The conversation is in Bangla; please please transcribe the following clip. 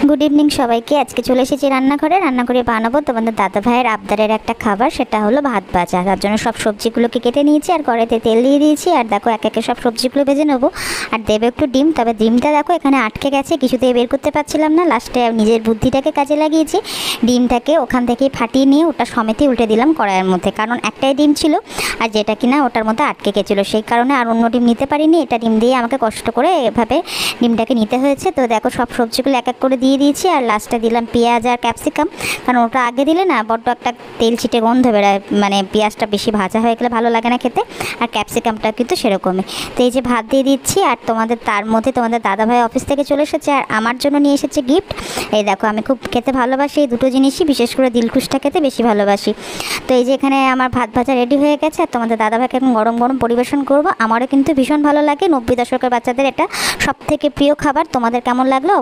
গুড ইভিনিং সবাইকে। আজকে চলে এসেছি রান্নাঘরে বানাবো তোমাদের দাদা ভাইয়ের আবদারের একটা খাবার, সেটা হলো ভাত ভাজা। তার জন্য সব সবজিগুলোকে কেটে নিয়েছি আর কড়াইতে তেল দিয়ে দিয়েছি। আর দেখো একে একে সব সবজিগুলো ভেজে নেবো। আর দেবে একটু ডিম, তবে ডিমটা দেখো এখানে আটকে গেছে, কিছুতেই বের করতে পারছিলাম না। লাস্টে নিজের বুদ্ধিটাকে কাজে লাগিয়েছি, ডিমটাকে ওখান থেকেই ফাটিয়ে নিয়ে ওটা সমেতই উল্টে দিলাম কড়াইয়ের মধ্যে, কারণ একটাই ডিম ছিল আর যেটা কিনা ওটার মধ্যে আটকে গেছিলো, সেই কারণে আর অন্য ডিম নিতে পারিনি। এটা ডিম দিয়ে আমাকে কষ্ট করে এভাবে ডিমটাকে নিতে হয়েছে। তো দেখো সব সবজিগুলো এক এক করে দিয়ে দিয়েছি আর লাস্টে দিলাম পেঁয়াজ আর ক্যাপসিকাম, কারণ ওটা আগে দিলে না বড্ড একটা তেল ছিটে গন্ধ বেরোয়, মানে পেঁয়াজটা বেশি ভাজা হয়ে গেলে ভালো লাগে না খেতে, আর ক্যাপসিকামটা কিন্তু সেরকমই। তো এই যে ভাত দিয়ে দিচ্ছি আর তার মধ্যে তোমাদের দাদাভাই অফিস থেকে চলে এসেছে আর আমার জন্য নিয়ে এসেছে গিফট। এই দেখো আমি খুব খেতে ভালোবাসি এই দুটো জিনিসই, বিশেষ করে দিলখুশটা খেতে বেশি ভালোবাসি। তো এই যে এখানে আমার ভাত ভাজা রেডি হয়ে গেছে আর তোমাদের দাদাভাইকে এখন গরম গরম পরিবেশন করবো। আমারও কিন্তু ভীষণ ভালো লাগে, 90 দশকের বাচ্চাদের এটা সবথেকে প্রিয় খাবার। তোমাদের কেমন লাগলো?